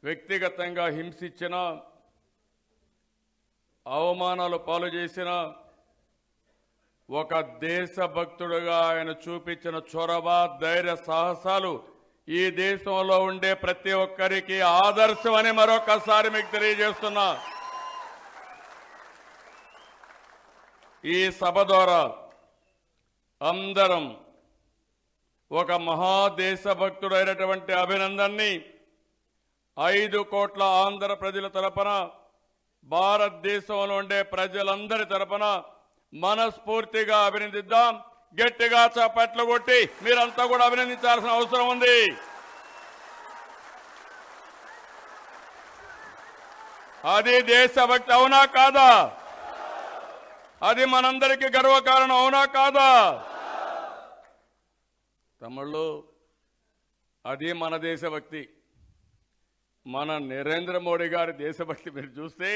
వ్యక్తిగతంగా హింసించిన, అవమానాలు పాలు చేసిన ఒక దేశభక్తుడుగా ఆయన చూపించిన చొరవ, ధైర్య సాహసాలు ఈ దేశంలో ఉండే ప్రతి ఒక్కరికి ఆదర్శమని మరొకసారి మీకు తెలియజేస్తున్నా. ఈ సభ ద్వారా అందరం ఒక మహాదేశభక్తుడైనటువంటి అభినందన్ని 5 కోట్ల ఆంధ్ర ప్రజల తరపున, భారతదేశంలో ఉండే ప్రజలందరి తరపున మనస్ఫూర్తిగా అభినందిద్దాం. గట్టిగా చప్పట్లు కొట్టి మీరంతా కూడా అభినందించాల్సిన అవసరం ఉంది. అది దేశభక్తి అవునా కాదా? అది మనందరికీ గర్వకారణం అవునా కాదా? తమ్ముళ్ళు, అది మన దేశభక్తి. మన నరేంద్ర మోడీ గారి దేశభక్తి మీరు చూస్తే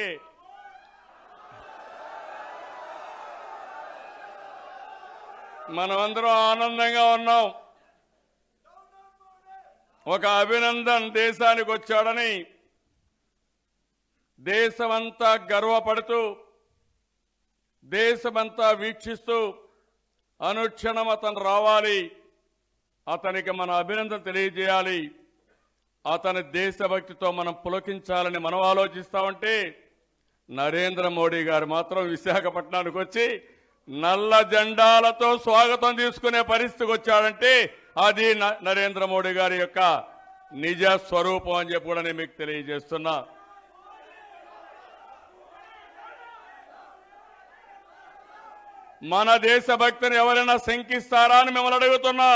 మనమందరం ఆనందంగా ఉన్నాం. ఒక అభినందన్ దేశానికి వచ్చాడని దేశమంతా గర్వపడుతూ, దేశమంతా వీక్షిస్తూ అనుక్షణం అతను రావాలి, అతనికి మన అభినందన తెలియజేయాలి, అతని దేశభక్తితో మనం పులకించాలని మనం ఆలోచిస్తామంటే, నరేంద్ర మోడీ గారు మాత్రం విశాఖపట్నానికి వచ్చి నల్ల జెండాలతో స్వాగతం తీసుకునే పరిస్థితికి వచ్చాడంటే అది నరేంద్ర మోడీ గారి యొక్క నిజ స్వరూపం అని చెప్పి కూడా నేను మీకు తెలియజేస్తున్నా. మన దేశభక్తిని ఎవరైనా శంకిస్తారా అని మిమ్మల్ని అడుగుతున్నా.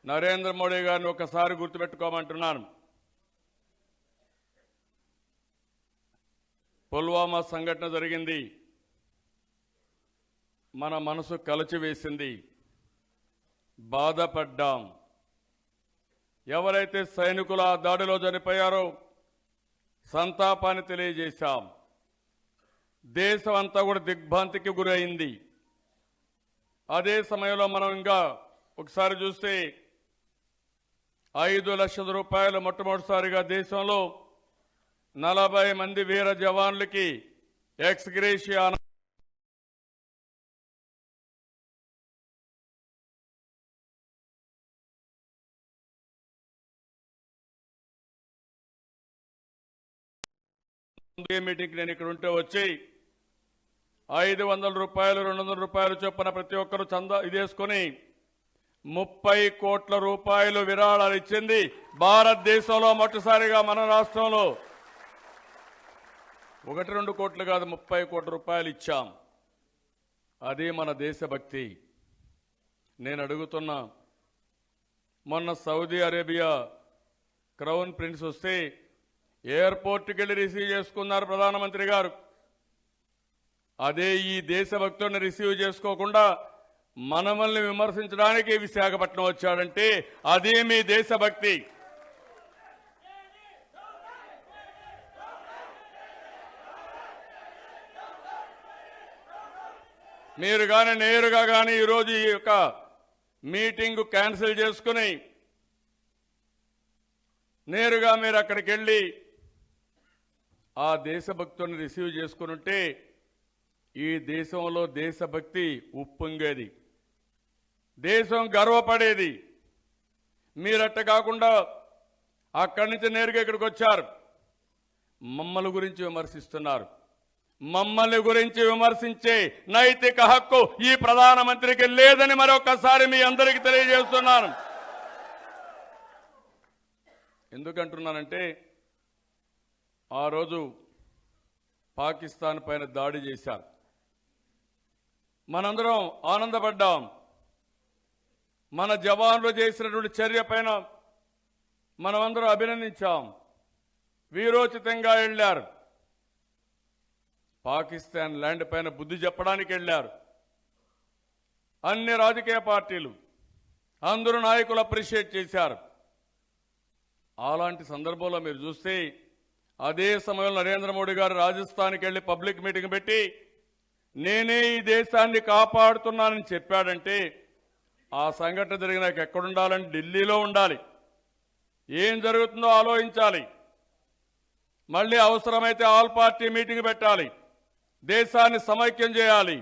నరేంద్ర మోడీ గారిని ఒకసారి గుర్తుపెట్టుకోమంటున్నాను. పుల్వామా సంఘటన జరిగింది, మన మనసు కలచివేసింది, బాధపడ్డాం. ఎవరైతే సైనికుల దాడిలో చనిపోయారో సంతాపాన్ని తెలియజేశాం. దేశం అంతా కూడా దిగ్భ్రాంతికి గురైంది. అదే సమయంలో మనం ఇంకా ఒకసారి చూస్తే 5 లక్షల రూపాయలు మొట్టమొదటిసారిగా దేశంలో 40 మంది వీర జవాన్లకి ఎక్స్ గ్రేషియా మీటింగ్ నేను ఇక్కడ ఉంటే వచ్చి 500 రూపాయలు 200 రూపాయలు చొప్పున ప్రతి ఒక్కరూ చందా ఇదేసుకొని 30 కోట్ల రూపాయలు విరాళాలు ఇచ్చింది భారతదేశంలో మొదటిసారిగా మన రాష్ట్రంలో. 1-2 కోట్లు కాదు, 30 కోట్ల రూపాయలు ఇచ్చాం. అది మన దేశభక్తి. నేను అడుగుతున్నా, మొన్న సౌదీ అరేబియా క్రౌన్ ప్రిన్స్ వస్తే ఎయిర్పోర్ట్కి వెళ్ళి రిసీవ్ చేసుకున్నారు ప్రధానమంత్రి గారు. అదే ఈ దేశభక్తుడిని రిసీవ్ చేసుకోకుండా మనల్ని విమర్శించడానికి విశాఖపట్నం వచ్చాడంటే అదే మీ దేశభక్తి. మీరు కానీ నేరుగా కానీ ఈరోజు ఈ యొక్క మీటింగ్ క్యాన్సిల్ చేసుకుని నేరుగా మీరు అక్కడికి వెళ్ళి ఆ దేశభక్తుని రిసీవ్ చేసుకుని ఉంటే ఈ దేశంలో దేశభక్తి ఉప్పొంగేది, దేశం గర్వపడేది. మీరట్ట కాకుండా అక్కడి నుంచి నేరుగా ఇక్కడికి వచ్చారు, మమ్మల్ని గురించి విమర్శిస్తున్నారు. మమ్మల్ని గురించి విమర్శించే నైతిక హక్కు ఈ ప్రధానమంత్రికి లేదని మరొకసారి మీ అందరికీ తెలియజేస్తున్నాను. ఎందుకంటున్నానంటే, ఆ రోజు పాకిస్తాన్ పైన దాడి చేశారు, మనందరం ఆనందపడ్డాం. మన జవాన్లు చేసినటువంటి చర్య పైన మనమందరం అభినందించాం. వీరోచితంగా వెళ్ళారు, పాకిస్తాన్ ల్యాండ్ పైన బుద్ధి చెప్పడానికి వెళ్ళారు. అన్ని రాజకీయ పార్టీలు, అందరూ నాయకులు అప్రిషియేట్ చేశారు. అలాంటి సందర్భంలో మీరు చూస్తే అదే సమయంలో నరేంద్ర మోడీ గారు రాజస్థాన్కి వెళ్ళి పబ్లిక్ మీటింగ్ పెట్టి నేనే ఈ దేశాన్ని కాపాడుతున్నానని చెప్పాడంటే ఆ సంఘటన జరిగినాక ఎక్కడుండాలని ఢిల్లీలో ఉండాలి. ఏం జరుగుతుందో ఆలోచించాలి. మళ్ళీ అవసరమైతే ఆల్ పార్టీ మీటింగ్ పెట్టాలి. దేశాన్ని సమైక్యం చేయాలి.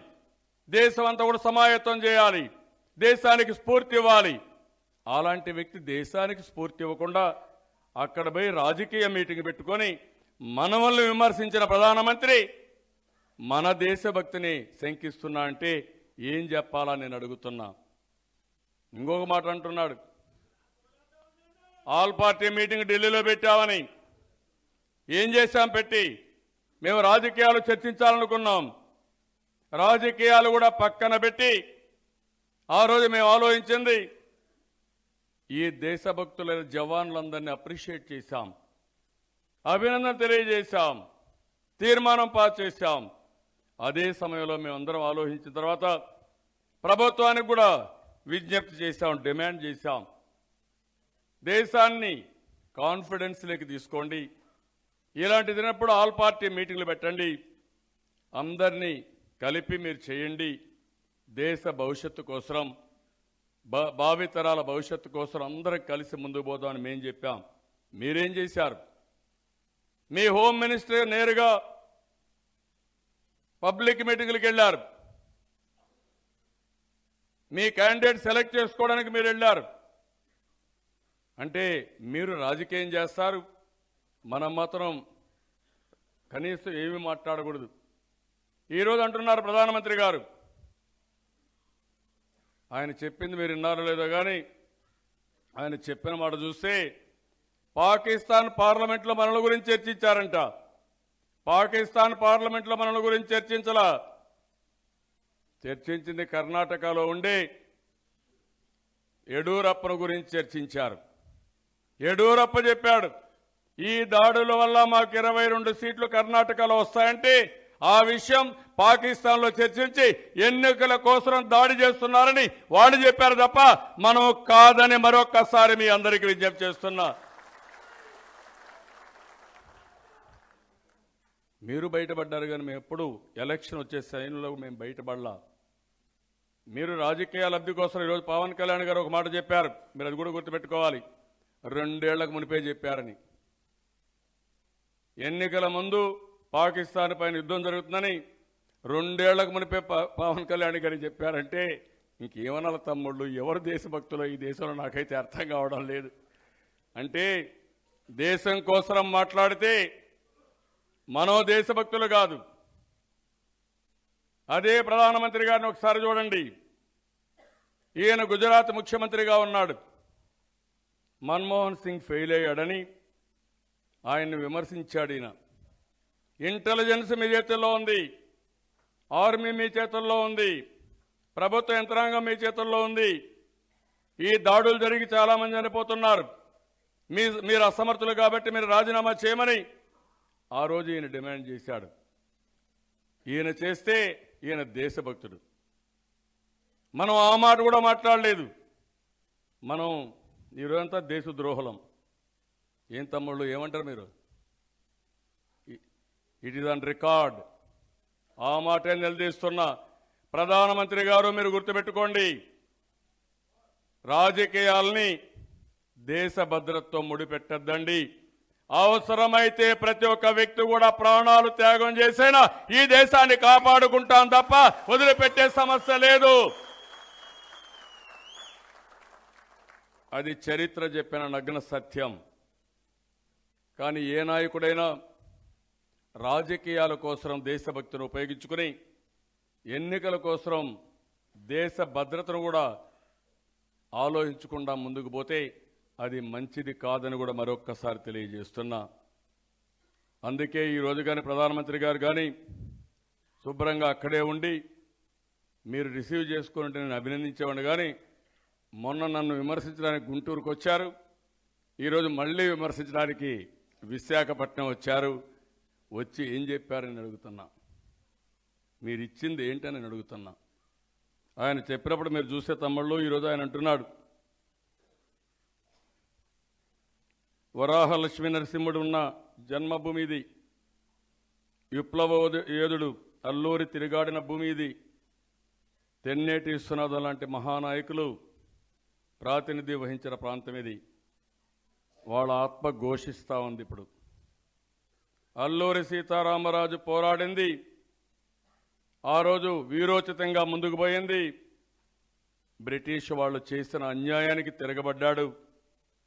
దేశం అంతా కూడా సమాయత్తం చేయాలి. దేశానికి స్ఫూర్తి ఇవ్వాలి. అలాంటి వ్యక్తి దేశానికి స్ఫూర్తి ఇవ్వకుండా అక్కడ పోయి రాజకీయ మీటింగ్ పెట్టుకొని మనవల్ని విమర్శించిన ప్రధానమంత్రి మన దేశభక్తిని శంకిస్తున్నా అంటే ఏం చెప్పాలా నేను అడుగుతున్నా. ఇంకొక మాట అంటున్నాడు, ఆల్ పార్టీ మీటింగ్ ఢిల్లీలో పెట్టామని. ఏం చేశాం పెట్టి? మేము రాజకీయాలు చర్చించాలనుకున్నాం. రాజకీయాలు కూడా పక్కన పెట్టి ఆ రోజు మేము ఆలోచించింది ఈ దేశభక్తులైన జవాన్లందరినీ అప్రిషియేట్ చేశాం, అభినందన తెలియజేశాం, తీర్మానం పాస్ చేశాం. అదే సమయంలో మేమందరం ఆలోచించిన తర్వాత ప్రభుత్వానికి కూడా విజ్ఞప్తి చేశాం, డిమాండ్ చేశాం. దేశాన్ని కాన్ఫిడెన్స్లోకి తీసుకోండి. ఇలాంటి దినప్పుడు ఆల్ పార్టీ మీటింగ్లు పెట్టండి. అందరినీ కలిపి మీరు చేయండి. దేశ భవిష్యత్తు కోసం, భావితరాల భవిష్యత్తు కోసం అందరం కలిసి ముందుకు పోదామని మేము చెప్పాం. మీరేం చేశారు? మీ హోమ్ మినిస్టర్ నేరుగా పబ్లిక్ మీటింగ్లకు వెళ్ళారు. మీ క్యాండిడేట్ సెలెక్ట్ చేసుకోవడానికి మీరు వెళ్ళారు. అంటే మీరు రాజకీయం చేస్తారు, మనం మాత్రం కనీసం ఏమీ మాట్లాడకూడదు. ఈరోజు అంటున్నారు ప్రధానమంత్రి గారు, ఆయన చెప్పింది మీరు విన్నారో లేదో కానీ ఆయన చెప్పిన మాట చూస్తే పాకిస్తాన్ పార్లమెంట్లో మనల గురించి చర్చించారంట. పాకిస్తాన్ పార్లమెంట్లో మనల గురించి చర్చించలా. చర్చించింది కర్ణాటకలో ఉండే యడ్యూరప్పను గురించి చర్చించారు. యడ్యూరప్ప చెప్పాడు, ఈ దాడుల వల్ల మాకు 22 సీట్లు కర్ణాటకలో వస్తాయంటే ఆ విషయం పాకిస్తాన్లో చర్చించి ఎన్నికల కోసం దాడి చేస్తున్నారని వాళ్ళు చెప్పారు తప్ప మనం కాదని మరొక్కసారి మీ అందరికీ విజ్ఞప్తి చేస్తున్నా. మీరు బయటపడ్డారు కానీ మేము ఎప్పుడు ఎలక్షన్ వచ్చే సైన్లో మేము బయటపడలా. మీరు రాజకీయ లబ్ధి కోసం ఈరోజు పవన్ కళ్యాణ్ గారు ఒక మాట చెప్పారు, మీరు అది కూడా గుర్తుపెట్టుకోవాలి. 2 ఏళ్లకు మునిపే చెప్పారని. ఎన్నికల ముందు పాకిస్తాన్ పైన యుద్ధం జరుగుతుందని 2 ఏళ్లకు మునిపే పవన్ కళ్యాణ్ గారు చెప్పారంటే ఇంకేమనాలి తమ్ముళ్ళు? ఎవరు దేశభక్తులో ఈ దేశంలో నాకైతే అర్థం కావడం లేదు. అంటే దేశం కోసం మాట్లాడితే మనో దేశభక్తులు కాదు. అదే ప్రధానమంత్రి గారిని ఒకసారి చూడండి. ఈయన గుజరాత్ ముఖ్యమంత్రిగా ఉన్నాడు. మన్మోహన్ సింగ్ ఫెయిల్ అయ్యాడని ఆయన్ని విమర్శించాడు. ఈయన ఇంటెలిజెన్స్ మీ చేతుల్లో ఉంది, ఆర్మీ మీ చేతుల్లో ఉంది, ప్రభుత్వ యంత్రాంగం మీ చేతుల్లో ఉంది. ఈ దాడులు జరిగి చాలామంది చనిపోతున్నారు. మీరు అసమర్థులు కాబట్టి మీరు రాజీనామా చేయమని ఆ రోజు ఈయన డిమాండ్ చేశాడు. ఈయన చేస్తే ఈయన దేశభక్తుడు. మనం ఆ మాట కూడా మాట్లాడలేదు. మనం ఈరోజంతా దేశద్రోహులం. ఏం తమ్ముళ్ళు ఏమంటారు మీరు? It is on record. ఆ మాటే నిలదీస్తున్నా. ప్రధానమంత్రి గారు మీరు గుర్తుపెట్టుకోండి, రాజకీయాల్ని దేశ భద్రతతో ముడిపెట్టద్దండి. అవసరమైతే ప్రతి ఒక్క వ్యక్తి కూడా ప్రాణాలు త్యాగం చేసైనా ఈ దేశాన్ని కాపాడుకుంటాం తప్ప వదిలిపెట్టే సమస్య లేదు. అది చరిత్ర చెప్పిన నగ్న సత్యం. కానీ ఏ నాయకుడైనా రాజకీయాల కోసం దేశభక్తిని ఉపయోగించుకుని ఎన్నికల కోసం దేశ భద్రతను కూడా ఆలోచించకుండా ముందుకు పోతే అది మంచిది కాదని కూడా మరొక్కసారి తెలియజేస్తున్నా. అందుకే ఈరోజు కానీ ప్రధానమంత్రి గారు కానీ శుభ్రంగా అక్కడే ఉండి మీరు రిసీవ్ చేసుకుంటే నేను అభినందించేవాడిని. కానీ మొన్న నన్ను విమర్శించడానికి గుంటూరుకు వచ్చారు, ఈరోజు మళ్ళీ విమర్శించడానికి విశాఖపట్నం వచ్చారు. వచ్చి ఏం చెప్పారని అడుగుతున్నా, మీరు ఇచ్చింది ఏంటని అడుగుతున్నా. ఆయన చెప్పినప్పుడు మీరు చూసే తమ్ముళ్ళు ఈరోజు ఆయన అంటున్నాడు, వరాహ లక్ష్మీ నరసింహుడు ఉన్న జన్మభూమి ఇది, విప్లవ యోధుడు అల్లూరి తిరిగాడిన భూమి ఇది, తెన్నేటి విశ్వనాథం లాంటి మహానాయకులు ప్రాతినిధ్యం వహించిన ప్రాంతం ఇది. వాళ్ళ ఆత్మ ఘోషిస్తూ ఉంది. ఇప్పుడు అల్లూరి సీతారామరాజు పోరాడింది, ఆ రోజు వీరోచితంగా ముందుకు పోయింది. బ్రిటిష్ వాళ్ళు చేసిన అన్యాయానికి తిరగబడ్డాడు,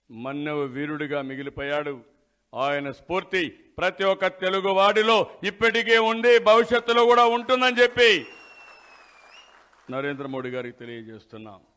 మన్నెవ వీరుడిగా మిగిలిపోయాడు. ఆయన స్ఫూర్తి ప్రతి ఒక్క తెలుగు వాడిలో ఇప్పటికే ఉండి భవిష్యత్తులో కూడా ఉంటుందని చెప్పి నరేంద్ర మోడీ గారికి తెలియజేస్తున్నాం.